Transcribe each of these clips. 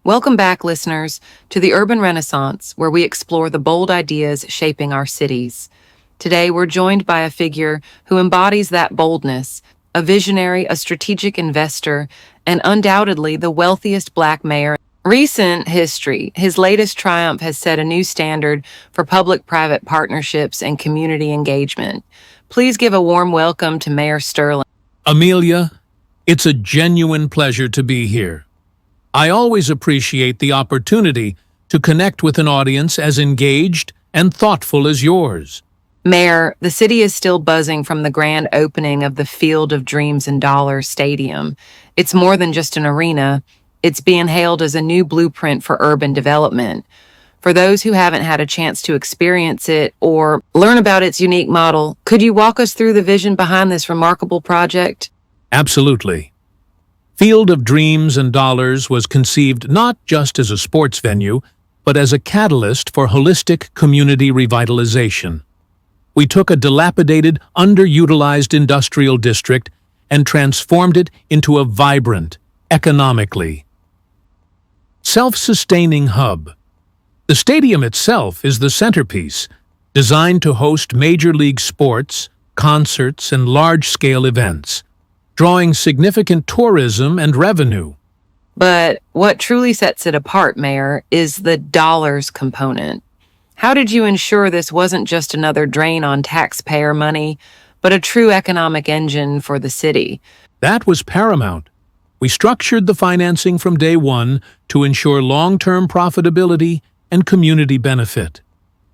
Welcome back, listeners, to the Urban Renaissance, where we explore the bold ideas shaping our cities. Today, we're joined by a figure who embodies that boldness, a visionary, a strategic investor, and undoubtedly the wealthiest Black mayor in recent history. His latest triumph has set a new standard for public-private partnerships and community engagement. Please give a warm welcome to Mayor Sterling. Amelia, it's a genuine pleasure to be here. I always appreciate the opportunity to connect with an audience as engaged and thoughtful as yours. Mayor, the city is still buzzing from the grand opening of the Field of Dreams and Dollars Stadium. It's more than just an arena. It's being hailed as a new blueprint for urban development. For those who haven't had a chance to experience it or learn about its unique model, could you walk us through the vision behind this remarkable project? Absolutely. Field of Dreams and Dollars was conceived not just as a sports venue, but as a catalyst for holistic community revitalization. We took a dilapidated, underutilized industrial district and transformed it into a vibrant, economically self-sustaining hub. The stadium itself is the centerpiece, designed to host major league sports, concerts, and large-scale events, drawing significant tourism and revenue. But what truly sets it apart, Mayor, is the dollars component. How did you ensure this wasn't just another drain on taxpayer money, but a true economic engine for the city? That was paramount. We structured the financing from day one to ensure long-term profitability and community benefit.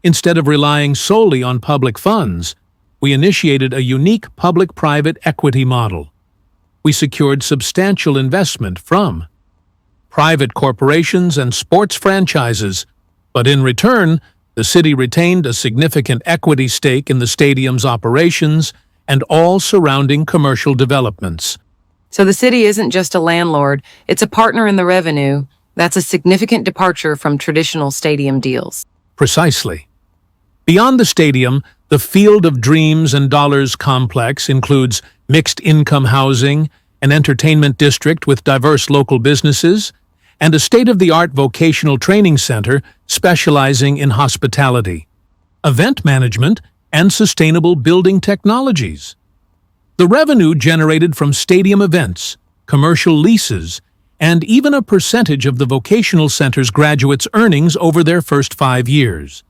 Instead of relying solely on public funds, we initiated a unique public-private equity model. We secured substantial investment from private corporations and sports franchises, but in return, the city retained a significant equity stake in the stadium's operations and all surrounding commercial developments. So the city isn't just a landlord, it's a partner in the revenue. That's a significant departure from traditional stadium deals. Precisely. Beyond the stadium, the Field of Dreams and Dollars complex includes mixed-income housing, an entertainment district with diverse local businesses, and a state-of-the-art vocational training center specializing in hospitality, event management, and sustainable building technologies. The revenue generated from stadium events, commercial leases, and even a percentage of the vocational center's graduates' earnings over their first 5 years.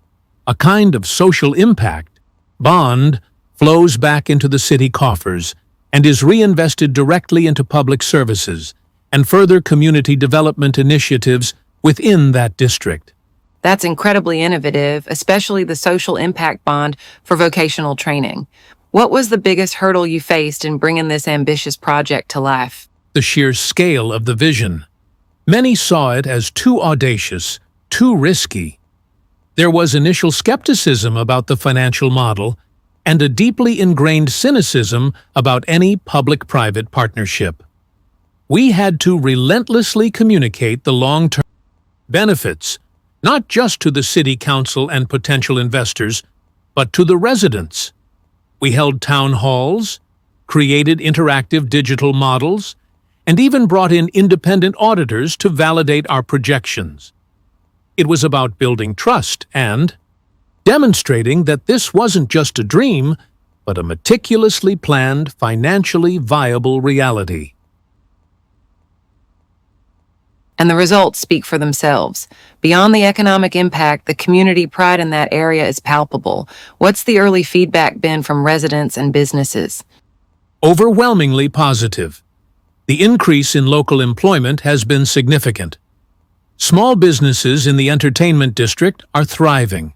A kind of social impact bond flows back into the city coffers and is reinvested directly into public services and further community development initiatives within that district. That's incredibly innovative, especially the social impact bond for vocational training. What was the biggest hurdle you faced in bringing this ambitious project to life? The sheer scale of the vision. Many saw it as too audacious, too risky. There was initial skepticism about the financial model and a deeply ingrained cynicism about any public-private partnership. We had to relentlessly communicate the long-term benefits, not just to the city council and potential investors, but to the residents. We held town halls, created interactive digital models, and even brought in independent auditors to validate our projections. It was about building trust and demonstrating that this wasn't just a dream, but a meticulously planned, financially viable reality. And the results speak for themselves. Beyond the economic impact, the community pride in that area is palpable. What's the early feedback been from residents and businesses? Overwhelmingly positive. The increase in local employment has been significant. Small businesses in the entertainment district are thriving.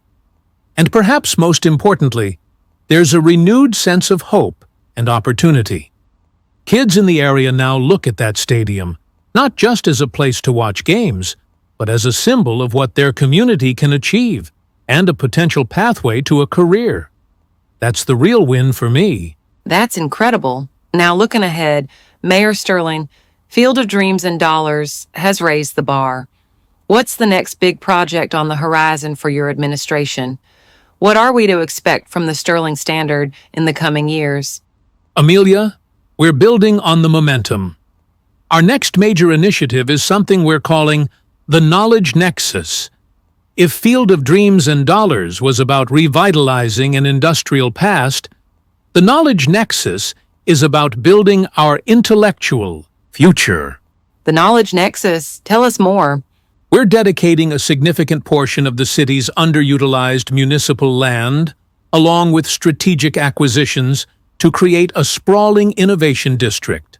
And perhaps most importantly, there's a renewed sense of hope and opportunity. Kids in the area now look at that stadium not just as a place to watch games, but as a symbol of what their community can achieve and a potential pathway to a career. That's the real win for me. That's incredible. Now looking ahead, Mayor Sterling, Field of Dreams and Dollars has raised the bar. What's the next big project on the horizon for your administration? What are we to expect from the Sterling Standard in the coming years? Amelia, we're building on the momentum. Our next major initiative is something we're calling the knowledge nexus. If Field of Dreams and Dollars was about revitalizing an industrial past, the knowledge nexus is about building our intellectual future. The knowledge nexus, tell us more. We're dedicating a significant portion of the city's underutilized municipal land, along with strategic acquisitions, to create a sprawling innovation district.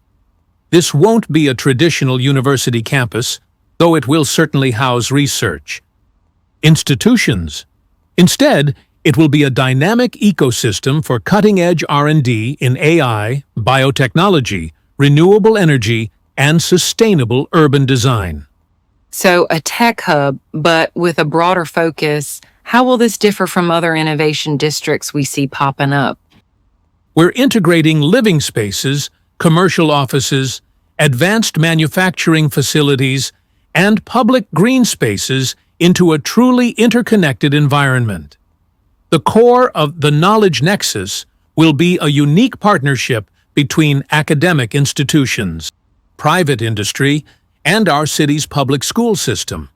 This won't be a traditional university campus, though it will certainly house research institutions. Instead, it will be a dynamic ecosystem for cutting-edge R&D in AI, biotechnology, renewable energy, and sustainable urban design. So, a tech hub, but with a broader focus. How will this differ from other innovation districts we see popping up? We're integrating living spaces, commercial offices, advanced manufacturing facilities, and public green spaces into a truly interconnected environment. The core of the knowledge nexus will be a unique partnership between academic institutions, private industry, and our city's public school system.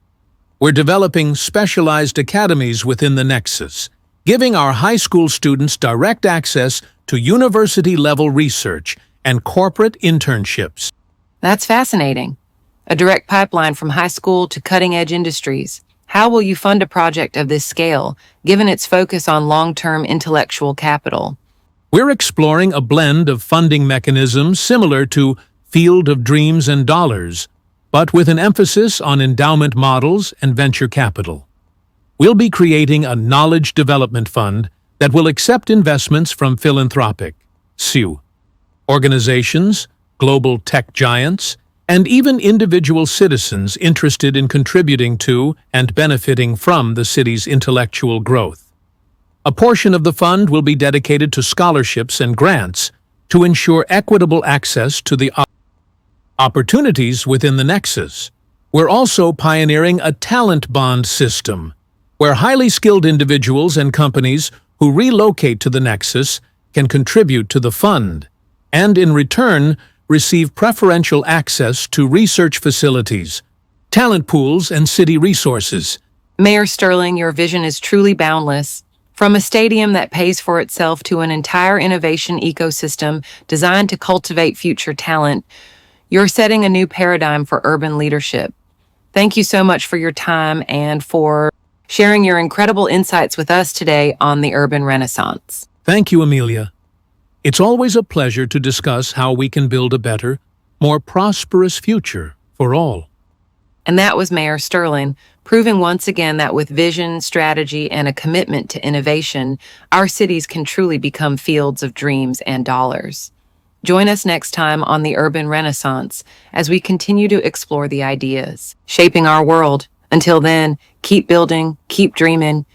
We're developing specialized academies within the nexus, giving our high school students direct access to university-level research and corporate internships. That's fascinating. A direct pipeline from high school to cutting-edge industries. How will you fund a project of this scale, given its focus on long-term intellectual capital? We're exploring a blend of funding mechanisms similar to Field of Dreams and Dollars, but with an emphasis on endowment models and venture capital. We'll be creating a knowledge development fund that will accept investments from philanthropic, SU, organizations, global tech giants, and even individual citizens interested in contributing to and benefiting from the city's intellectual growth. A portion of the fund will be dedicated to scholarships and grants to ensure equitable access to the opportunities within the nexus. We're also pioneering a talent bond system, where highly skilled individuals and companies who relocate to the nexus can contribute to the fund, and in return, receive preferential access to research facilities, talent pools, and city resources. Mayor Sterling, your vision is truly boundless. From a stadium that pays for itself to an entire innovation ecosystem designed to cultivate future talent, you're setting a new paradigm for urban leadership. Thank you so much for your time and for sharing your incredible insights with us today on the Urban Renaissance. Thank you, Amelia. It's always a pleasure to discuss how we can build a better, more prosperous future for all. And that was Mayor Sterling, proving once again that with vision, strategy, and a commitment to innovation, our cities can truly become fields of dreams and dollars. Join us next time on the Urban Renaissance as we continue to explore the ideas shaping our world. Until then, keep building, keep dreaming,